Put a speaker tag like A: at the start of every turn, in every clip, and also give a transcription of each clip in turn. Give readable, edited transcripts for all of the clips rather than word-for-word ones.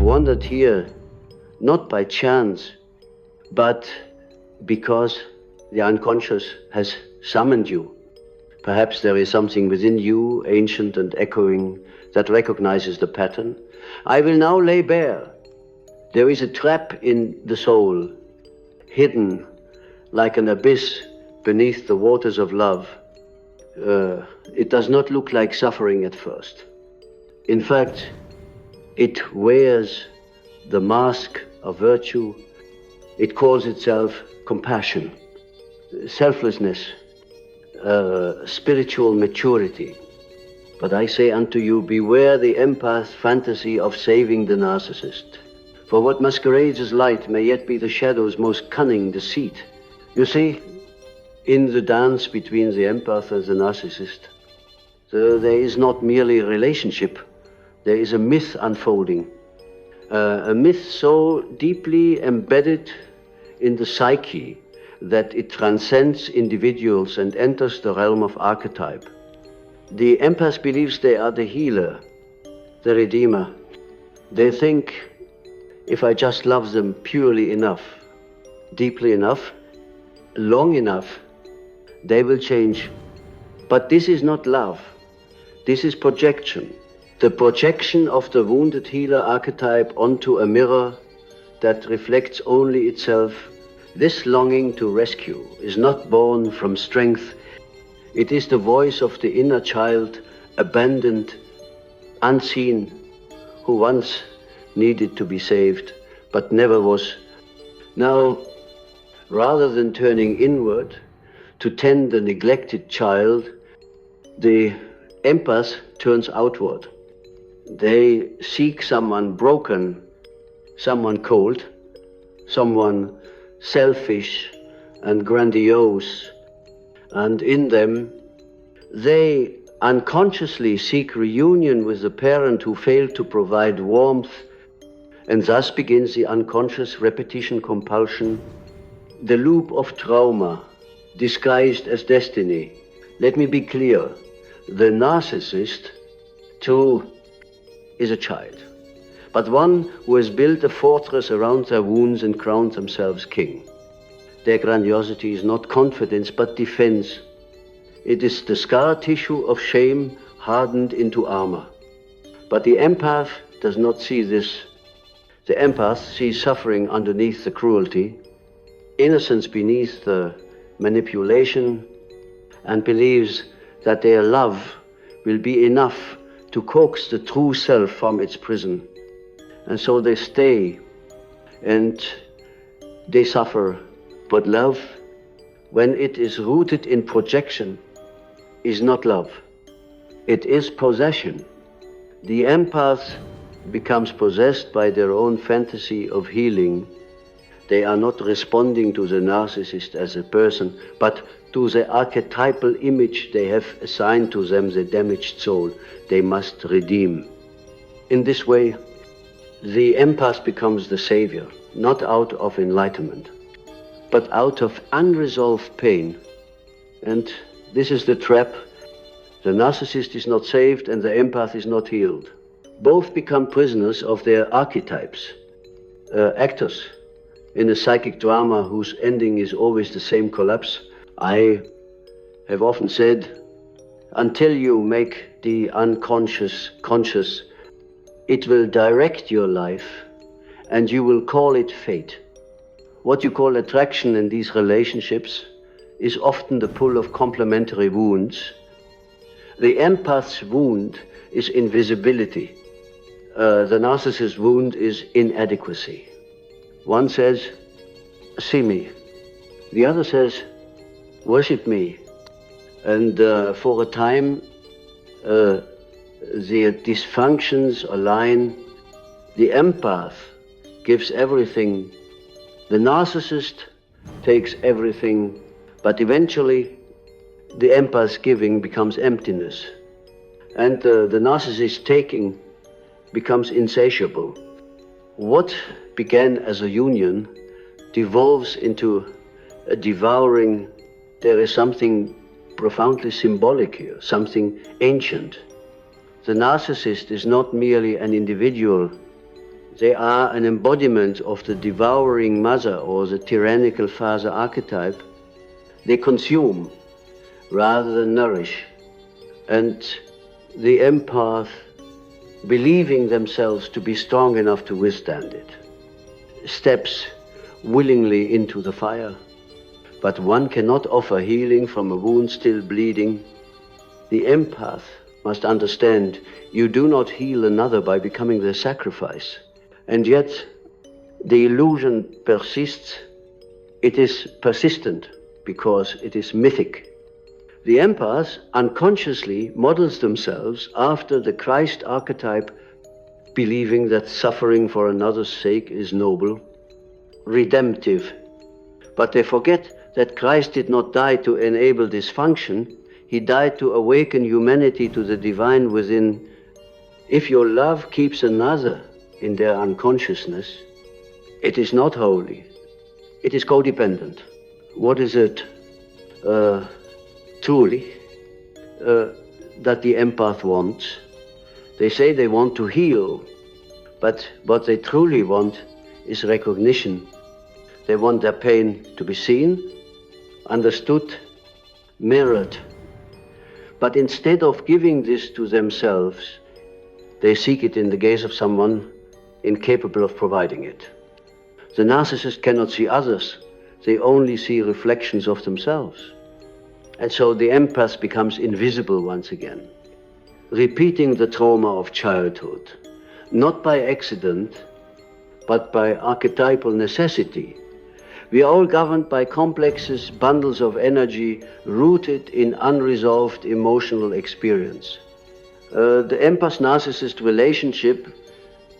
A: wandered here not by chance, but because the unconscious has summoned you. Perhaps there is something within you, ancient and echoing, that recognizes the pattern. I will now lay bare. There is a trap in the soul, hidden like an abyss beneath the waters of love. It does not look like suffering at first. In fact, it wears the mask of virtue. It calls itself compassion, selflessness, spiritual maturity. But I say unto you, beware the empath fantasy of saving the narcissist. For what masquerades as light may yet be the shadow's most cunning deceit. You see, in the dance between the empath and the narcissist, there is not merely a relationship, there is a myth unfolding. A myth so deeply embedded in the psyche that it transcends individuals and enters the realm of archetype. The empath believes they are the healer, the redeemer. They think, if I just love them purely enough, deeply enough, long enough, they will change. But this is not love. This is projection. The projection of the wounded healer archetype onto a mirror that reflects only itself. This longing to rescue is not born from strength. It is the voice of the inner child, abandoned, unseen, who once needed to be saved, but never was. Now, rather than turning inward to tend the neglected child, the empath turns outward. They seek someone broken, someone cold, someone selfish and grandiose, and in them they unconsciously seek reunion with the parent who failed to provide warmth, and thus begins the unconscious repetition compulsion, the loop of trauma disguised as destiny. Let me be clear, the narcissist too is a child, but one who has built a fortress around their wounds and crowned themselves king. Their grandiosity is not confidence but defense. It is the scar tissue of shame hardened into armor. But the empath does not see this. The empath sees suffering underneath the cruelty, innocence beneath the manipulation, and believes that their love will be enough to coax the true self from its prison. And so they stay and they suffer. But love, when it is rooted in projection, is not love. It is possession. The empath becomes possessed by their own fantasy of healing. They are not responding to the narcissist as a person, but to the archetypal image they have assigned to them, the damaged soul they must redeem. In this way, the empath becomes the savior, not out of enlightenment, but out of unresolved pain. And this is the trap. The narcissist is not saved and the empath is not healed. Both become prisoners of their archetypes, actors in a psychic drama whose ending is always the same collapse. I have often said, until you make the unconscious conscious, it will direct your life and you will call it fate. What you call attraction in these relationships is often the pull of complementary wounds. The empath's wound is invisibility. The narcissist's wound is inadequacy. One says, see me. The other says, worship me. And for a time, the dysfunctions align. The empath gives everything. The narcissist takes everything, but eventually the empath's giving becomes emptiness. And the narcissist taking becomes insatiable. What began as a union devolves into a devouring. There is something profoundly symbolic here, something ancient. The narcissist is not merely an individual. They are an embodiment of the devouring mother or the tyrannical father archetype. They consume rather than nourish. And the empath, believing themselves to be strong enough to withstand it, steps willingly into the fire. But one cannot offer healing from a wound still bleeding. The empath must understand you do not heal another by becoming their sacrifice. And yet the illusion persists. It is persistent because it is mythic. The empath unconsciously models themselves after the Christ archetype, believing that suffering for another's sake is noble, redemptive. But they forget that Christ did not die to enable dysfunction. He died to awaken humanity to the divine within. If your love keeps another in their unconsciousness, it is not holy. It is codependent. What is it truly that the empath wants? They say they want to heal, but what they truly want is recognition. They want their pain to be seen, understood, mirrored. But instead of giving this to themselves, they seek it in the gaze of someone incapable of providing it. The narcissist cannot see others. They only see reflections of themselves. And so the empath becomes invisible once again, repeating the trauma of childhood, not by accident, but by archetypal necessity. We are all governed by complexes, bundles of energy rooted in unresolved emotional experience. The empath-narcissist relationship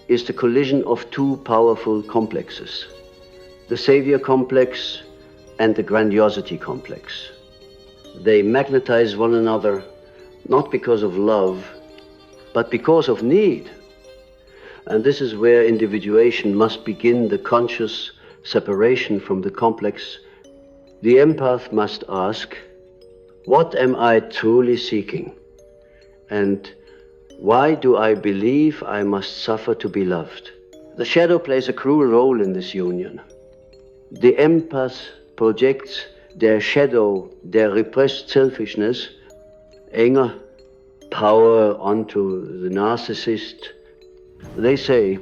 A: is the collision of two powerful complexes, the savior complex and the grandiosity complex. They magnetize one another not because of love, but because of need. And this is where individuation must begin, the conscious separation from the complex. The empath must ask, what am I truly seeking? And why do I believe I must suffer to be loved? The shadow plays a cruel role in this union. The empath projects their shadow, their repressed selfishness, anger, power onto the narcissist. They say,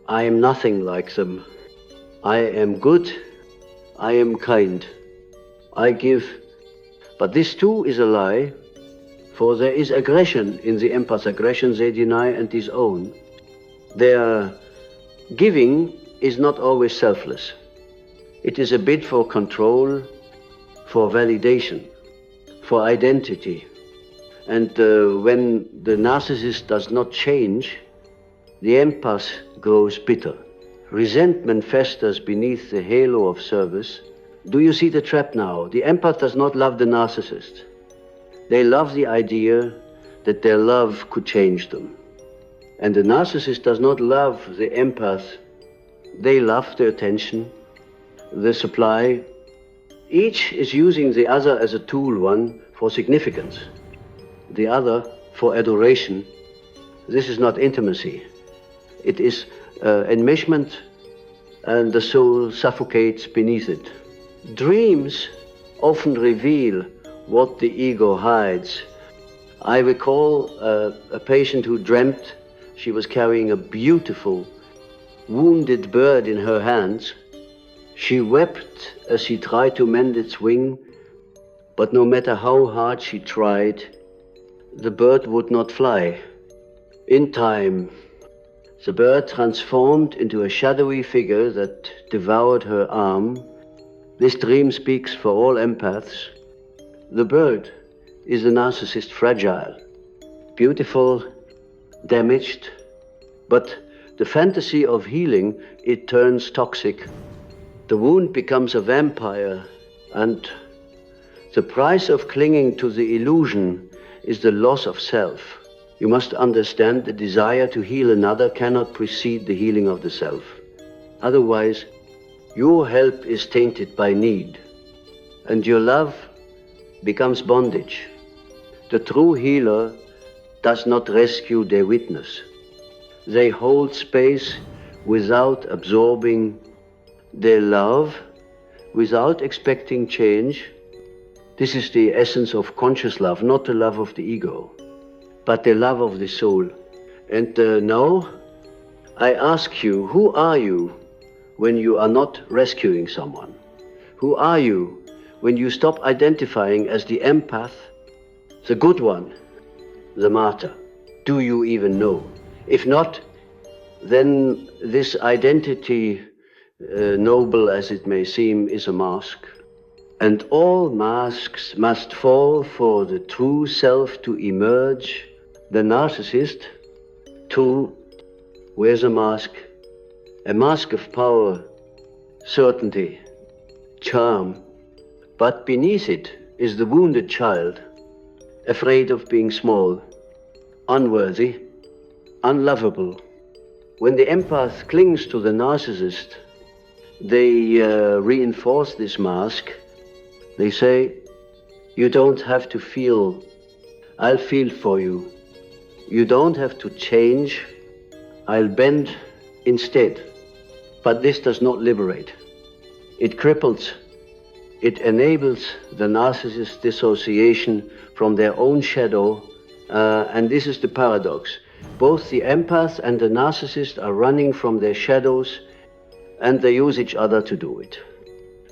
A: I am nothing like them. I am good, I am kind, I give. But this too is a lie, for there is aggression in the empath. Aggression they deny and disown. Their giving is not always selfless. It is a bid for control, for validation, for identity. And when the narcissist does not change, the empath grows bitter. Resentment festers beneath the halo of service. Do you see the trap now? The empath does not love the narcissist. They love the idea that their love could change them. And the narcissist does not love the empath. They love the attention, the supply. Each is using the other as a tool, one for significance, the other for adoration. This is not intimacy. It is enmeshment, and the soul suffocates beneath it. Dreams often reveal what the ego hides. I recall a patient who dreamt she was carrying a beautiful wounded bird in her hands. She wept as she tried to mend its wing, but no matter how hard she tried, the bird would not fly. In time, the bird transformed into a shadowy figure that devoured her arm. This dream speaks for all empaths. The bird is the narcissist, fragile, beautiful, damaged, but the fantasy of healing, it turns toxic. The wound becomes a vampire, and the price of clinging to the illusion is the loss of self. You must understand the desire to heal another cannot precede the healing of the self. Otherwise, your help is tainted by need, and your love becomes bondage. The true healer does not rescue their witness. They hold space without absorbing their love, without expecting change. This is the essence of conscious love, not the love of the ego, but the love of the soul. And now I ask you, who are you when you are not rescuing someone? Who are you when you stop identifying as the empath, the good one, the martyr? Do you even know? If not, then this identity, noble as it may seem, is a mask. And all masks must fall for the true self to emerge. The narcissist, too, wears a mask of power, certainty, charm. But beneath it is the wounded child, afraid of being small, unworthy, unlovable. When the empath clings to the narcissist, they reinforce this mask. They say, you don't have to feel, I'll feel for you. You don't have to change, I'll bend instead. But this does not liberate. It cripples. It enables the narcissist's dissociation from their own shadow, and this is the paradox. Both the empath and the narcissist are running from their shadows, and they use each other to do it.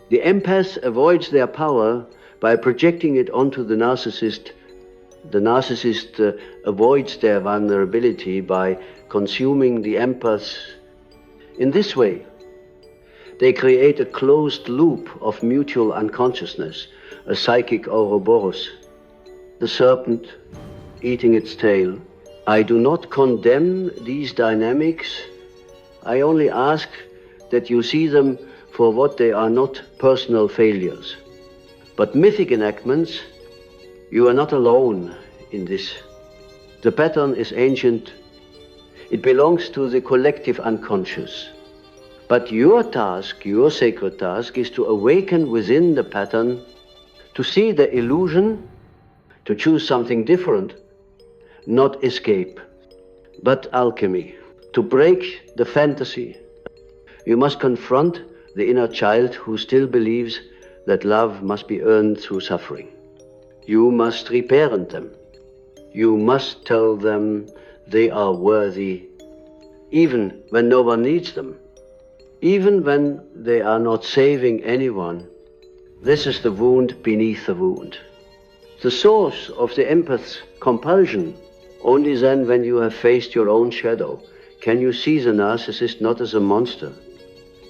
A: The empath avoids their power by projecting it onto the narcissist. The narcissist avoids their vulnerability by consuming the empath. In this way, they create a closed loop of mutual unconsciousness, a psychic Ouroboros, the serpent eating its tail. I do not condemn these dynamics. I only ask that you see them for what they are, not personal failures, but mythic enactments. You are not alone in this. The pattern is ancient. It belongs to the collective unconscious. But your task, your sacred task, is to awaken within the pattern, to see the illusion, to choose something different, not escape, but alchemy, to break the fantasy. You must confront the inner child who still believes that love must be earned through suffering. You must reparent them. You must tell them they are worthy, even when no one needs them. Even when they are not saving anyone. This is the wound beneath the wound. The source of the empath's compulsion, only then when you have faced your own shadow, can you see the narcissist not as a monster,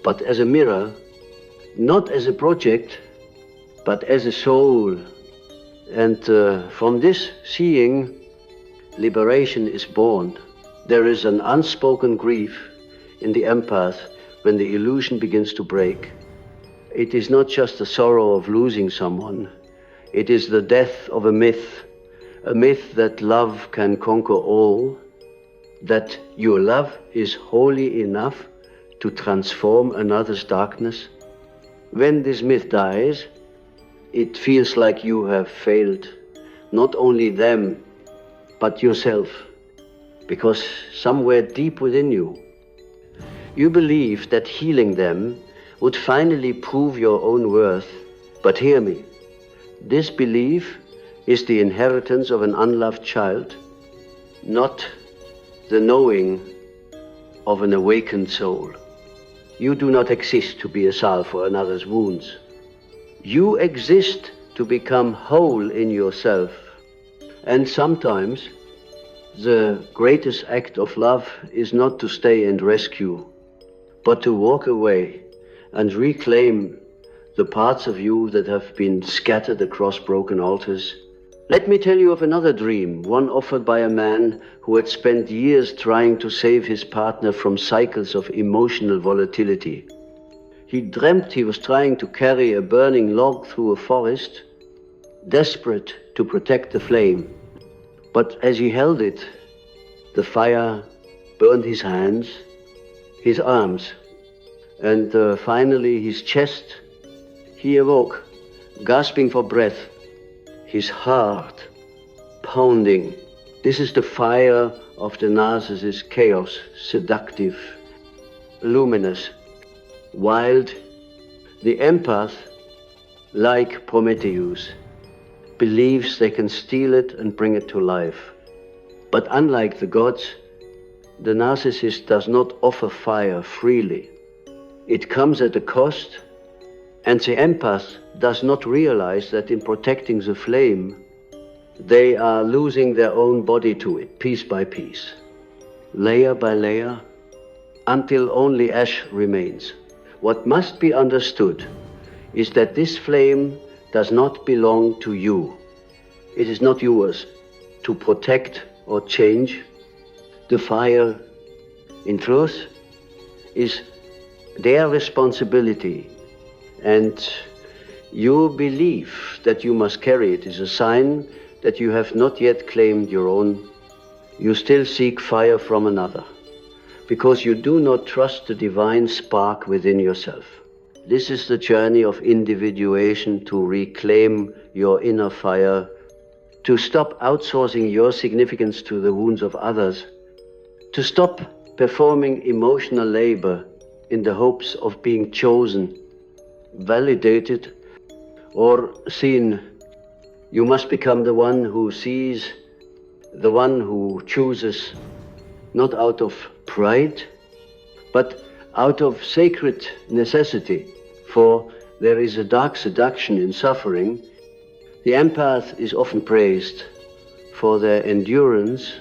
A: but as a mirror, not as a project, but as a soul. And from this seeing, liberation is born. There is an unspoken grief in the empath when the illusion begins to break. It is not just the sorrow of losing someone. It is the death of a myth that love can conquer all, that your love is holy enough to transform another's darkness. When this myth dies, it feels like you have failed, not only them, but yourself, because somewhere deep within you, you believe that healing them would finally prove your own worth. But hear me, this belief is the inheritance of an unloved child, not the knowing of an awakened soul. You do not exist to be a salve for another's wounds. You exist to become whole in yourself. And sometimes the greatest act of love is not to stay and rescue, but to walk away and reclaim the parts of you that have been scattered across broken altars. Let me tell you of another dream, one offered by a man who had spent years trying to save his partner from cycles of emotional volatility. He dreamt he was trying to carry a burning log through a forest, desperate to protect the flame. But as he held it, the fire burned his hands, his arms, and finally his chest. He awoke, gasping for breath, his heart pounding. This is the fire of the narcissist, chaos, seductive. luminous, wild. The empath, like Prometheus, believes they can steal it and bring it to life. But unlike the gods, the narcissist does not offer fire freely. It comes at a cost, and the empath does not realize that in protecting the flame, they are losing their own body to it, piece by piece, layer by layer, until only ash remains. What must be understood is that this flame does not belong to you. It is not yours to protect or change. The fire, in truth, is their responsibility, and your belief that you must carry it is a sign that you have not yet claimed your own. You still seek fire from another, because you do not trust the divine spark within yourself. This is the journey of individuation, to reclaim your inner fire, to stop outsourcing your significance to the wounds of others, to stop performing emotional labor in the hopes of being chosen, validated, or seen. You must become the one who sees, the one who chooses, not out of pride, but out of sacred necessity. For there is a dark seduction in suffering. The empath is often praised for their endurance,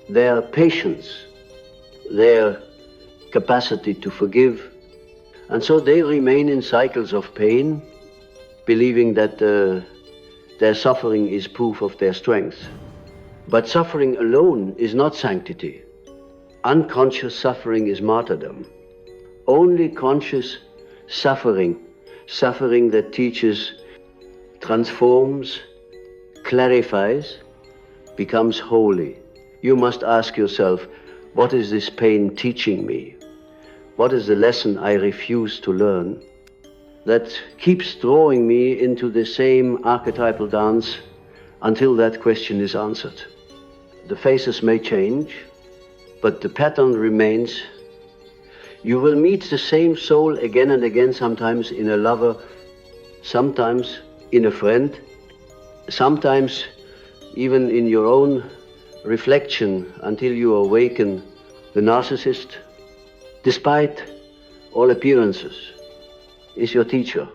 A: their patience, their capacity to forgive. And so they remain in cycles of pain, believing that their suffering is proof of their strength. But suffering alone is not sanctity. Unconscious suffering is martyrdom. Only conscious suffering that teaches, transforms, clarifies, becomes holy. You must ask yourself, what is this pain teaching me? What is the lesson I refuse to learn that keeps drawing me into the same archetypal dance until that question is answered? The faces may change, but the pattern remains. You will meet the same soul again and again, sometimes in a lover, sometimes in a friend, sometimes even in your own reflection, until you awaken. The narcissist, despite all appearances, is your teacher.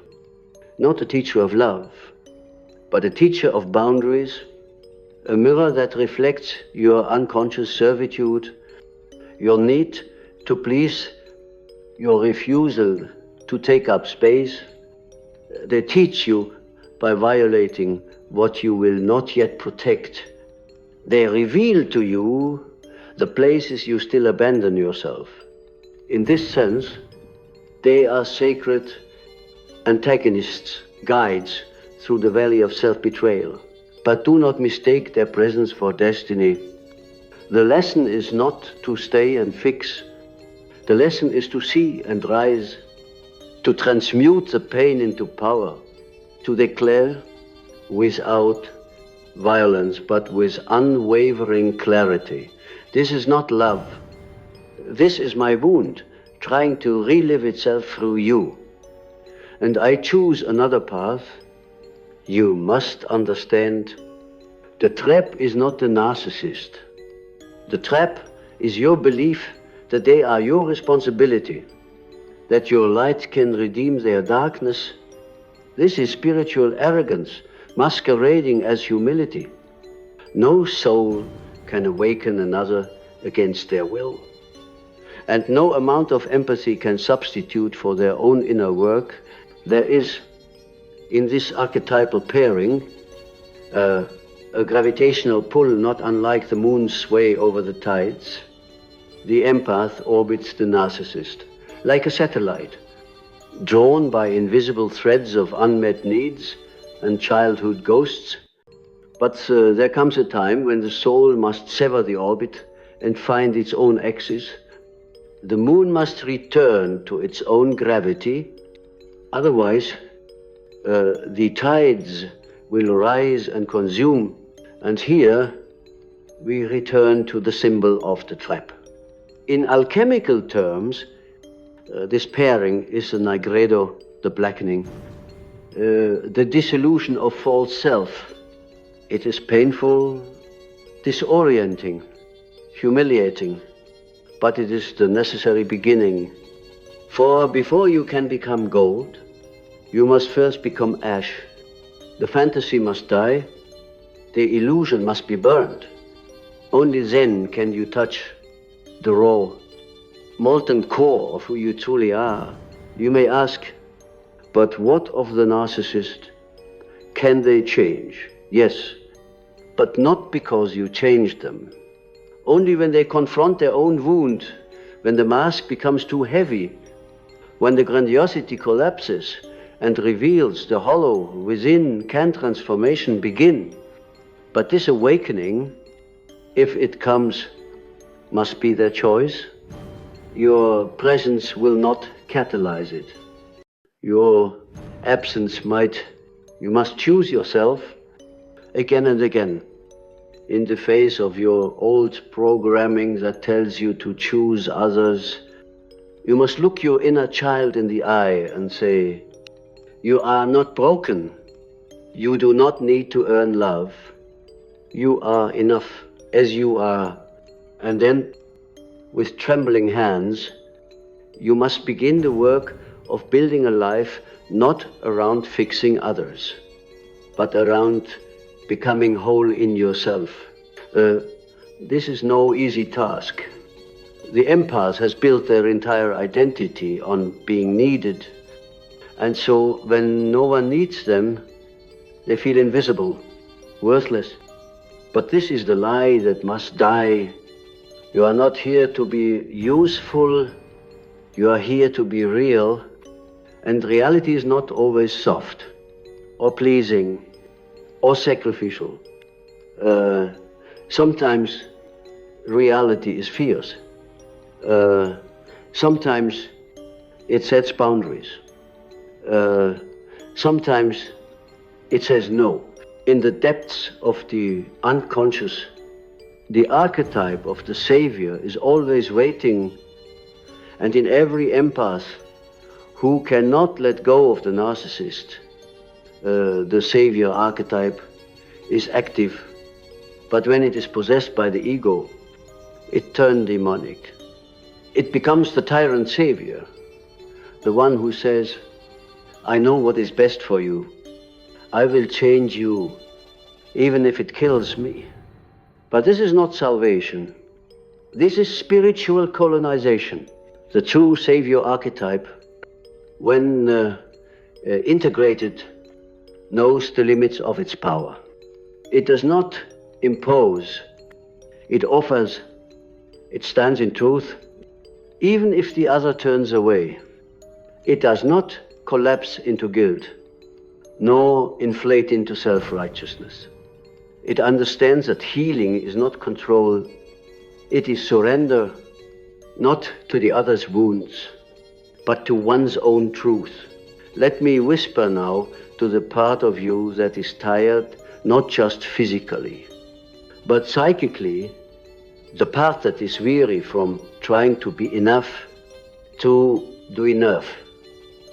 A: Not a teacher of love, but a teacher of boundaries, a mirror that reflects your unconscious servitude, your need to please, your refusal to take up space. They teach you by violating what you will not yet protect. They reveal to you the places you still abandon yourself. In this sense, they are sacred antagonists, guides through the valley of self-betrayal. But do not mistake their presence for destiny. The lesson is not to stay and fix. The lesson is to see and rise, to transmute the pain into power, to declare without violence, but with unwavering clarity. This is not love. This is my wound, trying to relive itself through you. And I choose another path. You must understand, the trap is not the narcissist. The trap is your belief that they are your responsibility, that your light can redeem their darkness. This is spiritual arrogance, masquerading as humility. No soul can awaken another against their will. And no amount of empathy can substitute for their own inner work. There is, in this archetypal pairing, a gravitational pull not unlike the moon's sway over the tides. The empath orbits the narcissist, like a satellite, drawn by invisible threads of unmet needs and childhood ghosts. But there comes a time when the soul must sever the orbit and find its own axis. The moon must return to its own gravity, otherwise the tides will rise and consume. And here we return to the symbol of the trap. In alchemical terms, This pairing is the nigredo, the blackening, the dissolution of false self. It is painful, disorienting, humiliating, but it is the necessary beginning. For before you can become gold, you must first become ash. The fantasy must die, the illusion must be burned. Only then can you touch the raw, molten core of who you truly are. You may ask, but what of the narcissist? Can they change? Yes, but not because you changed them. Only when they confront their own wound, when the mask becomes too heavy, when the grandiosity collapses and reveals the hollow within, can transformation begin. But this awakening, if it comes, must be their choice. Your presence will not catalyze it. Your absence might, you must choose yourself again and again in the face of your old programming that tells you to choose others. You must look your inner child in the eye and say, you are not broken. You do not need to earn love. You are enough as you are. And then, with trembling hands, you must begin the work of building a life not around fixing others, but around becoming whole in yourself. This is no easy task. The empath has built their entire identity on being needed, and so when no one needs them, they feel invisible, worthless. But this is the lie that must die. You are not here to be useful, you are here to be real, and reality is not always soft, or pleasing, or sacrificial. Sometimes reality is fierce. Sometimes it sets boundaries. Sometimes it says no. In the depths of the unconscious, the archetype of the savior is always waiting, and in every empath who cannot let go of the narcissist, the savior archetype is active, but when it is possessed by the ego, it turns demonic. It becomes the tyrant savior, the one who says, I know what is best for you. I will change you, even if it kills me. But this is not salvation. This is spiritual colonization. The true savior archetype, when integrated, knows the limits of its power. It does not impose. It offers. It stands in truth, even if the other turns away. It does not collapse into guilt, nor inflate into self-righteousness. It understands that healing is not control. It is surrender, not to the other's wounds, but to one's own truth. Let me whisper now to the part of you that is tired, not just physically, but psychically, the part that is weary from trying to be enough, to do enough,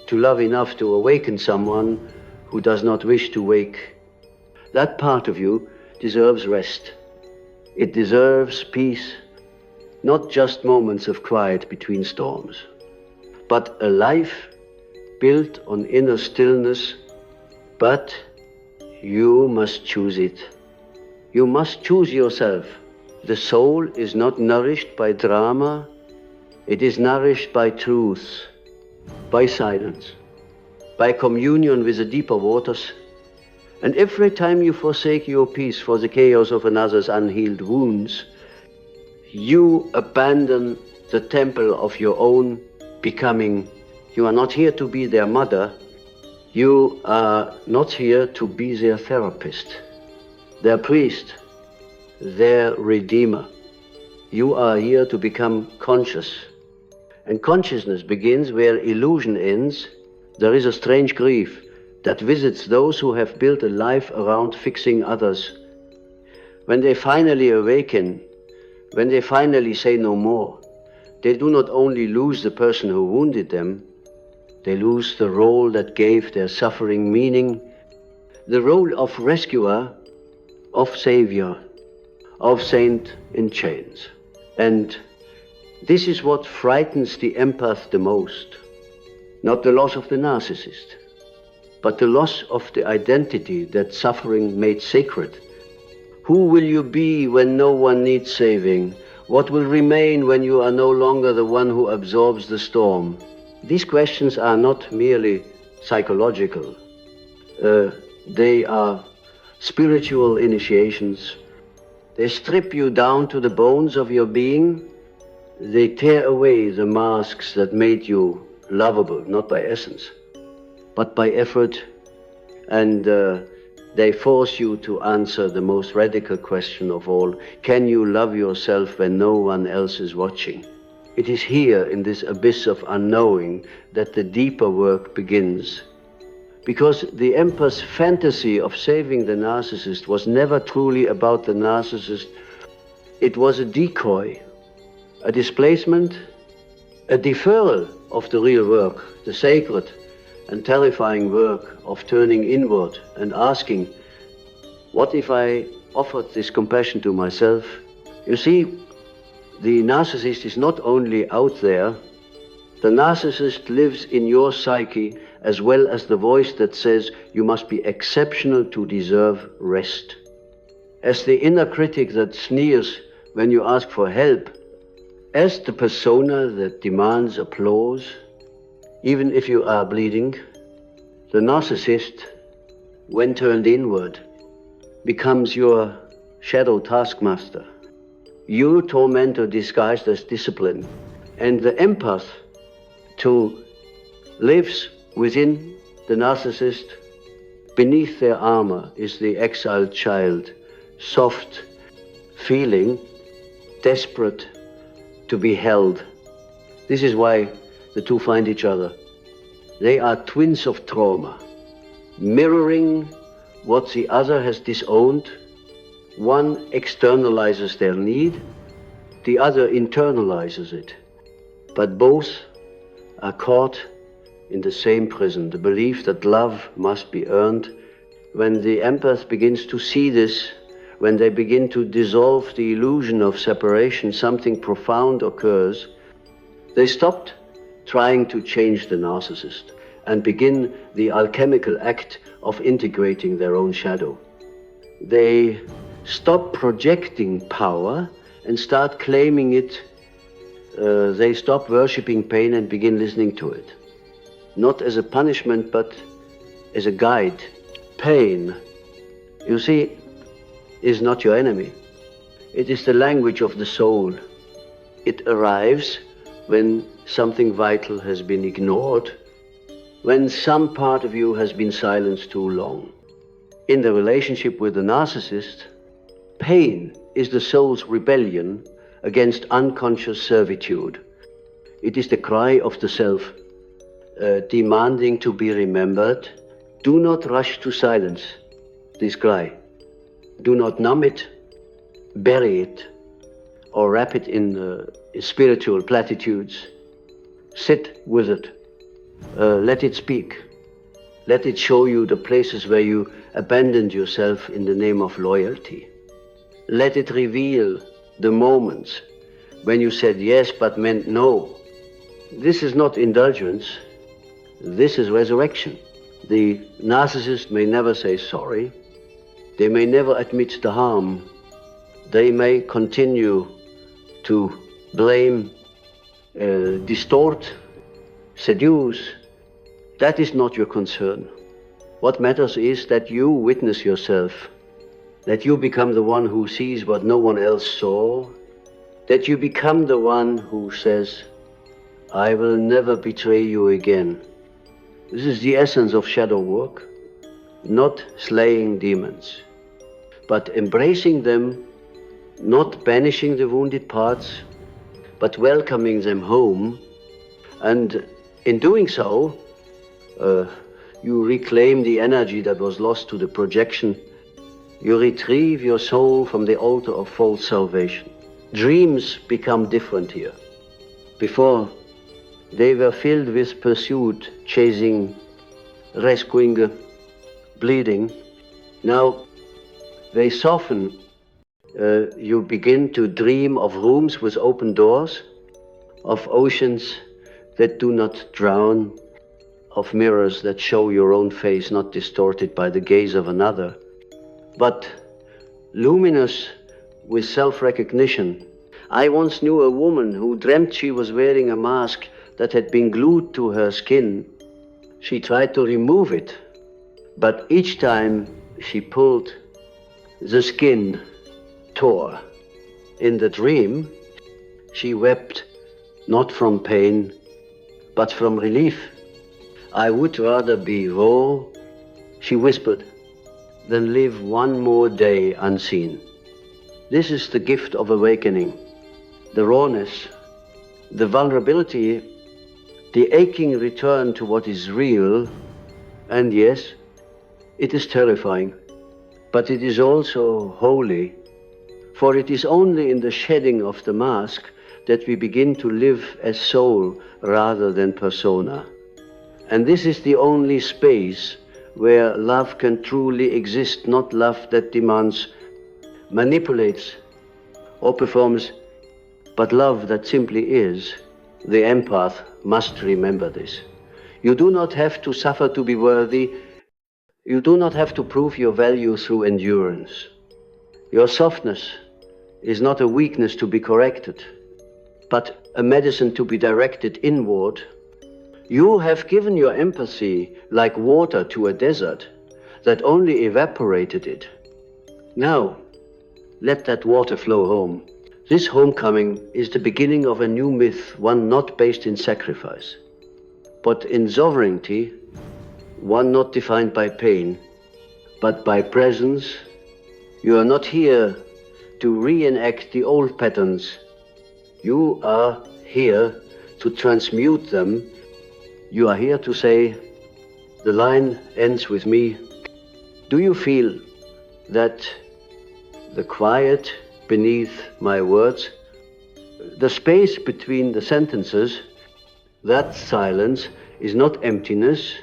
A: to love enough to awaken someone who does not wish to wake. That part of you deserves rest. It deserves peace, not just moments of quiet between storms, but a life built on inner stillness. But you must choose it. You must choose yourself. The soul is not nourished by drama. It is nourished by truth, by silence, by communion with the deeper waters. And every time you forsake your peace for the chaos of another's unhealed wounds, you abandon the temple of your own becoming. You are not here to be their mother. You are not here to be their therapist, their priest, their redeemer. You are here to become conscious. And consciousness begins where illusion ends. There is a strange grief that visits those who have built a life around fixing others. When they finally awaken, when they finally say no more, they do not only lose the person who wounded them, they lose the role that gave their suffering meaning, the role of rescuer, of savior, of saint in chains. And this is what frightens the empath the most. Not the loss of the narcissist, but the loss of the identity that suffering made sacred. Who will you be when no one needs saving? What will remain when you are no longer the one who absorbs the storm? These questions are not merely psychological. They are spiritual initiations. They strip you down to the bones of your being. They tear away the masks that made you lovable, not by essence, but by effort. And they force you to answer the most radical question of all: can you love yourself when no one else is watching? It is here, in this abyss of unknowing, that the deeper work begins. Because the empath's fantasy of saving the narcissist was never truly about the narcissist. It was a decoy, a displacement, a deferral of the real work, the sacred and terrifying work of turning inward and asking, what if I offered this compassion to myself? You see, the narcissist is not only out there, the narcissist lives in your psyche as well as the voice that says you must be exceptional to deserve rest. As the inner critic that sneers when you ask for help, as the persona that demands applause, even if you are bleeding, the narcissist, when turned inward, becomes your shadow taskmaster, your tormentor disguised as discipline. And the empath, too, lives within the narcissist. Beneath their armor is the exiled child, soft, feeling, desperate to be held. This is why the two find each other. They are twins of trauma, mirroring what the other has disowned. One externalizes their need, the other internalizes it. But both are caught in the same prison, the belief that love must be earned. When the empath begins to see this, when they begin to dissolve the illusion of separation, something profound occurs. They stopped trying to change the narcissist and begin the alchemical act of integrating their own shadow. They stop projecting power and start claiming it. They stop worshipping pain and begin listening to it. Not as a punishment, but as a guide. Pain, you see, is not your enemy. It is the language of the soul. It arrives when something vital has been ignored, when some part of you has been silenced too long. In the relationship with the narcissist, pain is the soul's rebellion against unconscious servitude. It is the cry of the self, demanding to be remembered. Do not rush to silence this cry. Do not numb it, bury it, or wrap it in spiritual platitudes. Sit with it. Let it speak. Let it show you the places where you abandoned yourself in the name of loyalty. Let it reveal the moments when you said yes but meant no. This is not indulgence. This is resurrection. The narcissist may never say sorry. They may never admit the harm. They may continue to blame, distort, seduce. That is not your concern. What matters is that you witness yourself, that you become the one who sees what no one else saw, that you become the one who says, I will never betray you again. This is the essence of shadow work, not slaying demons, but embracing them, not banishing the wounded parts, but welcoming them home. And in doing so, you reclaim the energy that was lost to the projection. You retrieve your soul from the altar of false salvation. Dreams become different here. Before, they were filled with pursuit, chasing, rescuing, bleeding. Now they soften. You begin to dream of rooms with open doors, of oceans that do not drown, of mirrors that show your own face not distorted by the gaze of another, but luminous with self-recognition. I once knew a woman who dreamt she was wearing a mask that had been glued to her skin. She tried to remove it, but each time she pulled, the skin tore. In the dream, she wept not from pain, but from relief. I would rather be raw, she whispered, than live one more day unseen. This is the gift of awakening. The rawness, the vulnerability, the aching return to what is real. And yes, it is terrifying, but it is also holy, for it is only in the shedding of the mask that we begin to live as soul rather than persona. And this is the only space where love can truly exist, not love that demands, manipulates, or performs, but love that simply is. The empath must remember this. You do not have to suffer to be worthy. You do not have to prove your value through endurance. Your softness is not a weakness to be corrected, but a medicine to be directed inward. You have given your empathy like water to a desert that only evaporated it. Now, let that water flow home. This homecoming is the beginning of a new myth, one not based in sacrifice, but in sovereignty, one not defined by pain, but by presence. You are not here to reenact the old patterns. You are here to transmute them. You are here to say, the line ends with me. Do you feel that the quiet beneath my words, the space between the sentences, that silence is not emptiness,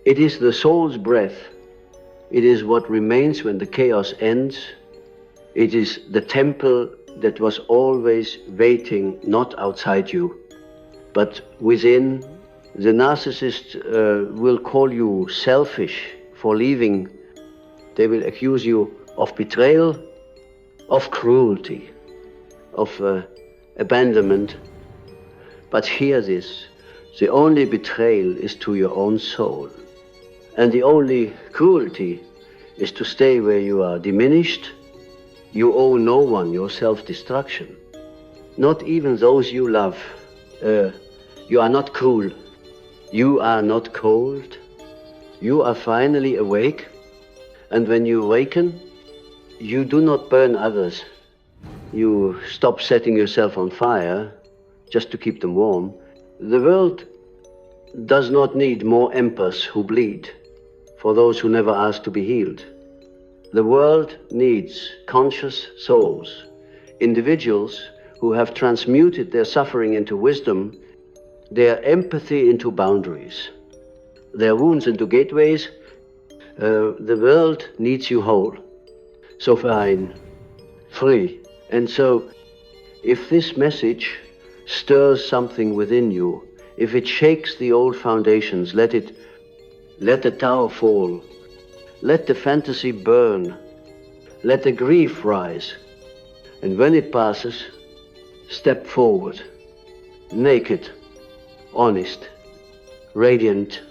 A: it is the soul's breath. It is what remains when the chaos ends. It is the temple that was always waiting, not outside you, but within. The narcissist will call you selfish for leaving. They will accuse you of betrayal, of cruelty, of abandonment. But hear this, the only betrayal is to your own soul. And the only cruelty is to stay where you are diminished. You owe no one your self-destruction, not even those you love. You are not cruel. You are not cold. You are finally awake. And when you awaken, you do not burn others. You stop setting yourself on fire just to keep them warm. The world does not need more empaths who bleed for those who never asked to be healed. The world needs conscious souls, individuals who have transmuted their suffering into wisdom, their empathy into boundaries, their wounds into gateways. The world needs you whole, so fine, free. And so, if this message stirs something within you, if it shakes the old foundations, let the tower fall, let the fantasy burn, let the grief rise, and when it passes, step forward, naked, honest, radiant,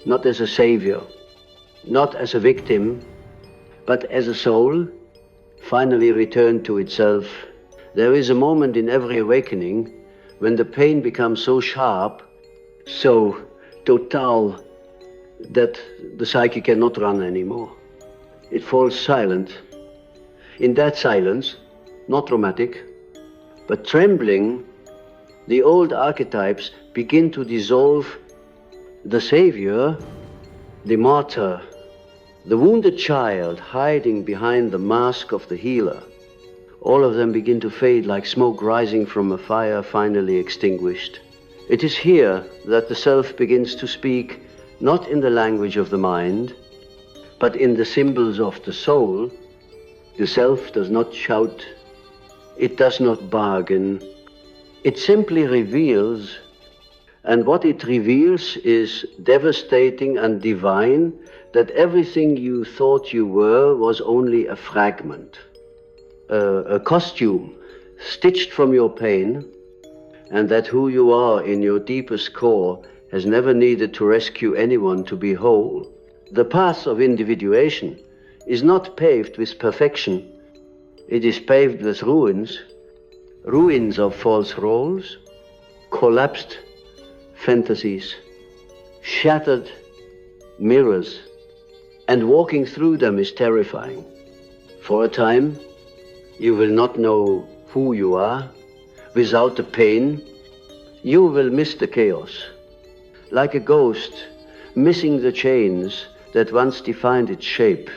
A: not as a savior, not as a victim, but as a soul, finally returned to itself. There is a moment in every awakening when the pain becomes so sharp, so total, that the psyche cannot run anymore. It falls silent. In that silence, not dramatic, but trembling, the old archetypes begin to dissolve. The savior, the martyr, the wounded child hiding behind the mask of the healer, All of them begin to fade like smoke rising from a fire finally extinguished. It is here that the self begins to speak, not in the language of the mind, but in the symbols of the soul. The self does not shout, it does not bargain, it simply reveals, and what it reveals is devastating and divine, that everything you thought you were was only a fragment, a costume stitched from your pain, and that who you are in your deepest core has never needed to rescue anyone to be whole. The path of individuation is not paved with perfection. It is paved with ruins, ruins of false roles, collapsed fantasies, shattered mirrors, and walking through them is terrifying. For a time, you will not know who you are. Without the pain, you will miss the chaos, like a ghost missing the chains that once defined its shape.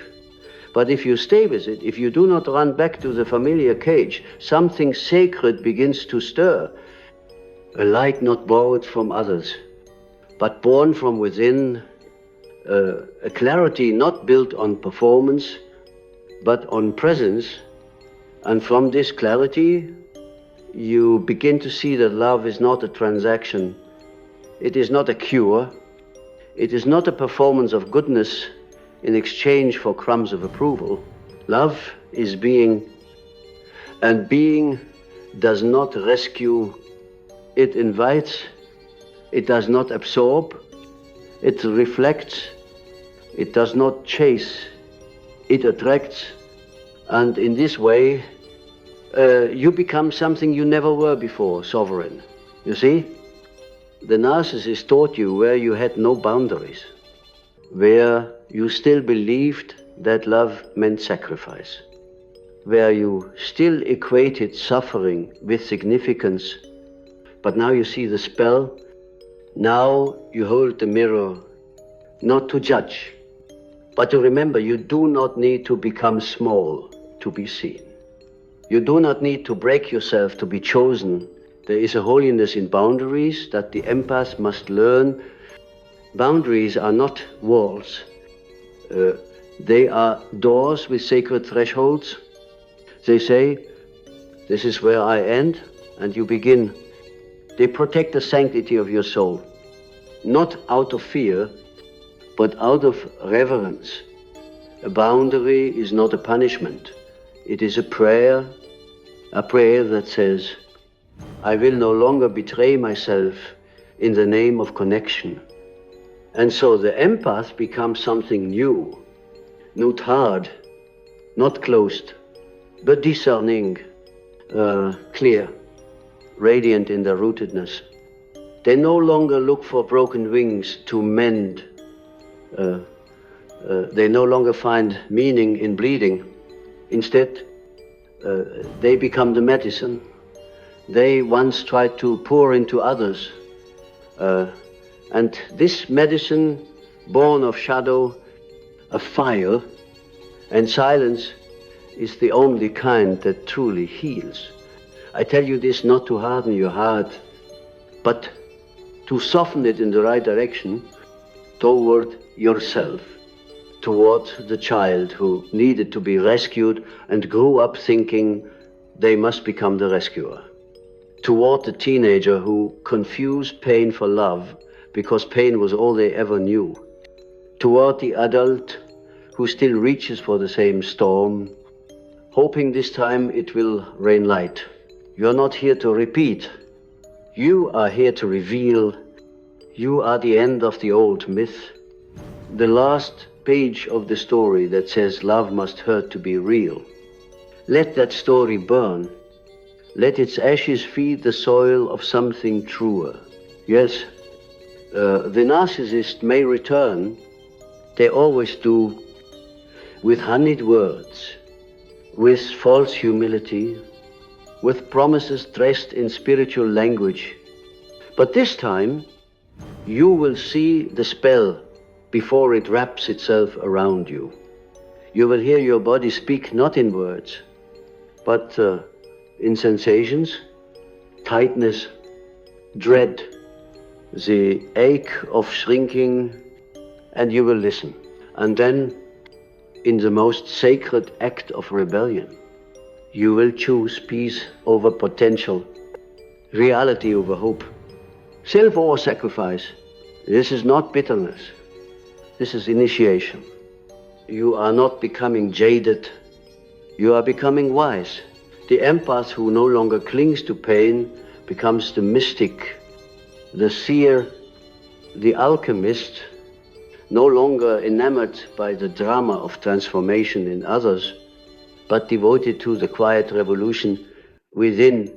A: But if you stay with it, if you do not run back to the familiar cage, something sacred begins to stir, a light not borrowed from others, but born from within, a clarity not built on performance, but on presence. And from this clarity, you begin to see that love is not a transaction. It is not a cure. It is not a performance of goodness in exchange for crumbs of approval. Love is being, and being does not rescue. It invites, it does not absorb, it reflects, it does not chase, it attracts, and in this way, you become something you never were before, sovereign. You see? The narcissist taught you where you had no boundaries, where you still believed that love meant sacrifice, where you still equated suffering with significance. But now you see the spell. Now you hold the mirror, not to judge, but to remember you do not need to become small to be seen. You do not need to break yourself to be chosen. There is a holiness in boundaries that the empath must learn. Boundaries are not walls. They are doors with sacred thresholds. They say, this is where I end, and you begin. They protect the sanctity of your soul, not out of fear, but out of reverence. A boundary is not a punishment. It is a prayer that says, I will no longer betray myself in the name of connection. And so the empath becomes something new, not hard, not closed, but discerning, clear, radiant in their rootedness. They no longer look for broken wings to mend. They no longer find meaning in bleeding. Instead, they become the medicine. They once tried to pour into others. And this medicine, born of shadow, of fire, and silence, is the only kind that truly heals. I tell you this not to harden your heart, but to soften it in the right direction toward yourself, toward the child who needed to be rescued and grew up thinking they must become the rescuer, toward the teenager who confused pain for love because pain was all they ever knew, toward the adult who still reaches for the same storm, hoping this time it will rain light. You're not here to repeat. You are here to reveal. You are the end of the old myth, the last page of the story that says love must hurt to be real. Let that story burn. Let its ashes feed the soil of something truer. Yes, the narcissist may return, they always do, with honeyed words, with false humility, with promises dressed in spiritual language. But this time, you will see the spell before it wraps itself around you. You will hear your body speak not in words, but in sensations, tightness, dread, the ache of shrinking, and you will listen. And then, in the most sacred act of rebellion, you will choose peace over potential, reality over hope, self over sacrifice. This is not bitterness. This is initiation. You are not becoming jaded. You are becoming wise. The empath who no longer clings to pain becomes the mystic, the seer, the alchemist, no longer enamored by the drama of transformation in others, but devoted to the quiet revolution within.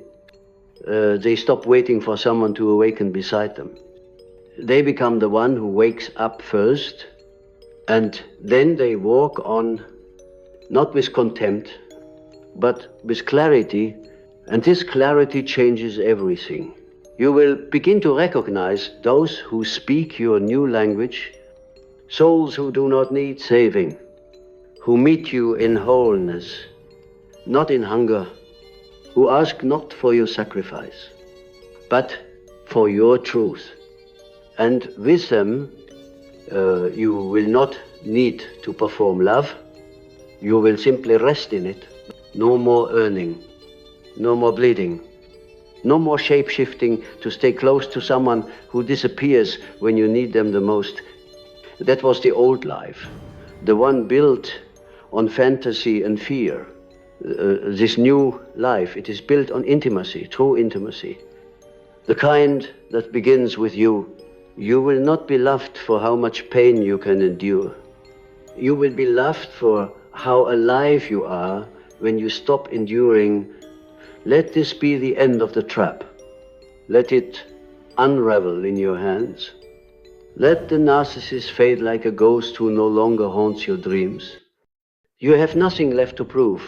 A: They stop waiting for someone to awaken beside them. They become the one who wakes up first, and then they walk on, not with contempt, but with clarity, and this clarity changes everything. You will begin to recognize those who speak your new language, souls who do not need saving, who meet you in wholeness, not in hunger, who ask not for your sacrifice, but for your truth. And with them, you will not need to perform love. You will simply rest in it. No more earning, no more bleeding, no more shape-shifting to stay close to someone who disappears when you need them the most. That was the old life, the one built on fantasy and fear. This new life, it is built on intimacy, true intimacy, the kind that begins with you. You will not be loved for how much pain you can endure. You will be loved for how alive you are when you stop enduring. Let this be the end of the trap. Let it unravel in your hands. Let the narcissist fade like a ghost who no longer haunts your dreams. You have nothing left to prove.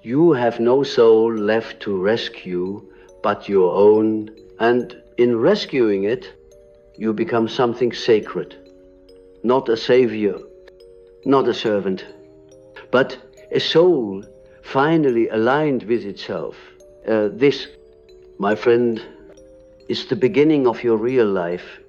A: You have no soul left to rescue but your own, and in rescuing it, you become something sacred, not a savior, not a servant, but a soul finally aligned with itself. This, my friend, is the beginning of your real life.